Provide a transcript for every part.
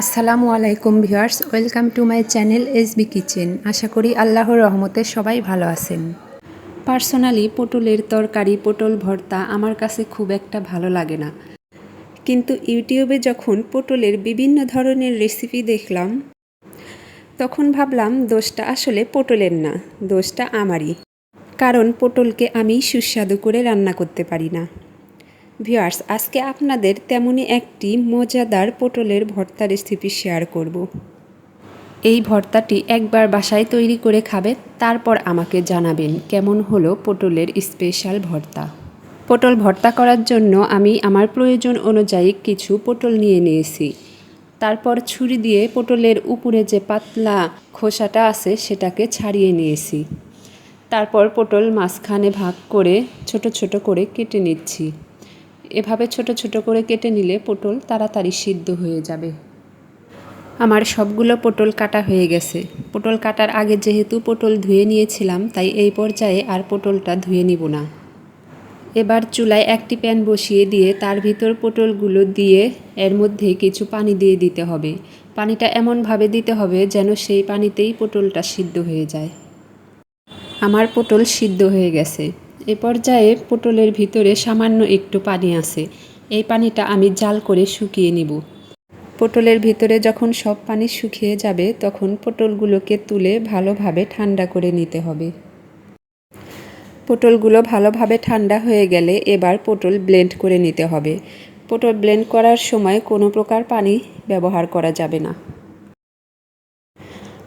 আসসালামু আলাইকুম viewers, welcome to my channel SB Kitchen. আশা করি আল্লাহর রহমতে সবাই ভালো আছেন। পার্সোনালি পটলের তরকারি, পটল ভর্তা আমার কাছে খুব একটা ভালো লাগে না, কিন্তু ইউটিউবে যখন পটলের বিভিন্ন ধরনের রেসিপি দেখলাম তখন ভাবলাম দোষটা আসলে পটলের না, দোষটা আমারই। কারণ পটলকে আমি সুস্বাদু করে রান্না করতে পারি না। ভিউয়ার্স, আজকে আপনাদের তেমনই একটি মজাদার পটলের ভর্তা রেসিপি শেয়ার করব। এই ভর্তাটি একবার বাসায় তৈরি করে খাবেন, তারপর আমাকে জানাবেন কেমন হলো পটলের স্পেশাল ভর্তা। পটল ভর্তা করার জন্য আমি আমার প্রয়োজন অনুযায়ী কিছু পটল নিয়ে নিয়েছি। তারপর ছুরি দিয়ে পটলের উপরে যে পাতলা খোসাটা আছে সেটাকে ছাড়িয়ে নিয়েছি। তারপর পটল মাঝখানে ভাগ করে ছোট ছোট করে কেটে নিচ্ছি। এভাবে ছোট ছোট করে কেটে নিলে পটল তাড়াতাড়ি সিদ্ধ হয়ে যাবে। আমার সবগুলো পটল কাটা হয়ে গেছে। পটল কাটার আগে যেহেতু পটল ধুয়ে নিয়েছিলাম, তাই এই পর্যায়ে আর পটলটা ধুয়ে নিব না। এবার চুলায় একটি প্যান বসিয়ে দিয়ে তার ভিতর পটলগুলো দিয়ে এর মধ্যে কিছু পানি দিয়ে দিতে হবে। পানিটা এমনভাবে দিতে হবে যেন সেই পানিতেই পটলটা সিদ্ধ হয়ে যায়। আমার পটল সিদ্ধ হয়ে গেছে। এ পর্যায়ে পটলের ভিতরে সামান্য একটু পানি আছে। এই পানিটা আমি জাল করে শুকিয়ে নিব। পটলের ভিতরে যখন সব পানি শুকিয়ে যাবে তখন পটলগুলোকে তুলে ভালোভাবে ঠান্ডা করে নিতে হবে। পটলগুলো ভালোভাবে ঠান্ডা হয়ে গেলে এবার পটল ব্লেন্ড করে নিতে হবে। পটল ব্লেন্ড করার সময় কোনো প্রকার পানি ব্যবহার করা যাবে না।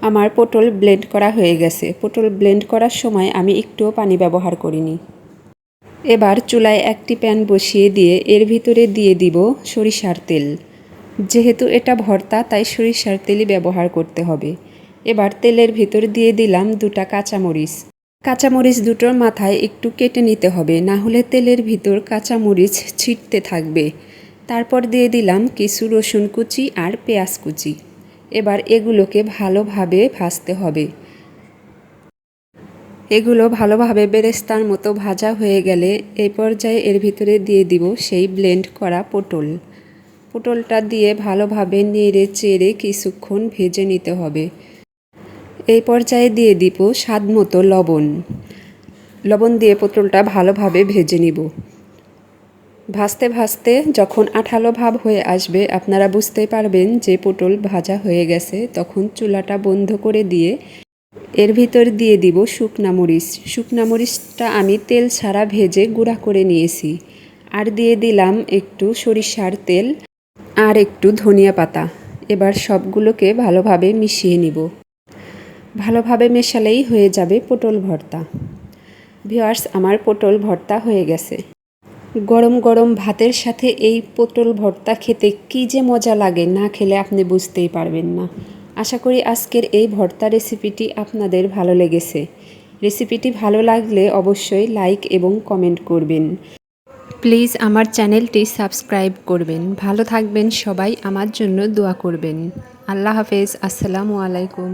আমার পটল ব্লেন্ড করা হয়ে গেছে। পটল ব্লেন্ড করার সময় আমি একটুও পানি ব্যবহার করিনি। এবার চুলায় একটি প্যান বসিয়ে দিয়ে এর ভিতরে দিয়ে দিব সরিষার তেল। যেহেতু এটা ভর্তা, তাই সরিষার তেলই ব্যবহার করতে হবে। এবার তেলের ভিতর দিয়ে দিলাম 2টা কাঁচামরিচ। কাঁচামরিচ দুটোর মাথায় একটু কেটে নিতে হবে, না হলে তেলের ভিতর কাঁচামরিচ ছিটতে থাকবে। তারপর দিয়ে দিলাম কিছু রসুন কুচি আর পেঁয়াজ কুচি। এবার এগুলোকে ভালোভাবে ভাজতে হবে। এগুলো ভালোভাবে বেরেস্তার মতো ভাজা হয়ে গেলে এই পর্যায়ে এর ভিতরে দিয়ে দিব সেই ব্লেন্ড করা পটল। পটলটা দিয়ে ভালোভাবে নেড়ে চেড়ে কিছুক্ষণ ভেজে নিতে হবে। এই পর্যায়ে দিয়ে দিব স্বাদমতো লবণ। লবণ দিয়ে পটলটা ভালোভাবে ভেজে নিব। ভাজতে ভাজতে যখন আঠালো ভাব হয়ে আসবে আপনারা বুঝতে পারবেন যে পটল ভাজা হয়ে গেছে। তখন চুলাটা বন্ধ করে দিয়ে এর ভিতর দিয়ে দিব শুকনা মরিচ। শুকনা মরিচটা আমি তেল ছাড়া ভেজে গুঁড়া করে নিয়েছি। আর দিয়ে দিলাম একটু সরিষার তেল আর একটু ধনিয়া পাতা। এবার সবগুলোকে ভালোভাবে মিশিয়ে নিব। ভালোভাবে মেশালেই হয়ে যাবে পটল ভর্তা। ভিউয়ার্স, আমার পটল ভর্তা হয়ে গেছে। গরম গরম ভাতের সাথে এই পটল ভর্তা খেতে কী যে মজা লাগে, না খেলে আপনি বুঝতেই পারবেন না। আশা করি আজকের এই ভর্তা রেসিপিটি আপনাদের ভালো লেগেছে। রেসিপিটি ভালো লাগলে অবশ্যই লাইক এবং কমেন্ট করবেন। প্লিজ আমার চ্যানেলটি সাবস্ক্রাইব করবেন। ভালো থাকবেন সবাই, আমার জন্য দোয়া করবেন। আল্লাহ হাফেজ। আসসালামু আলাইকুম।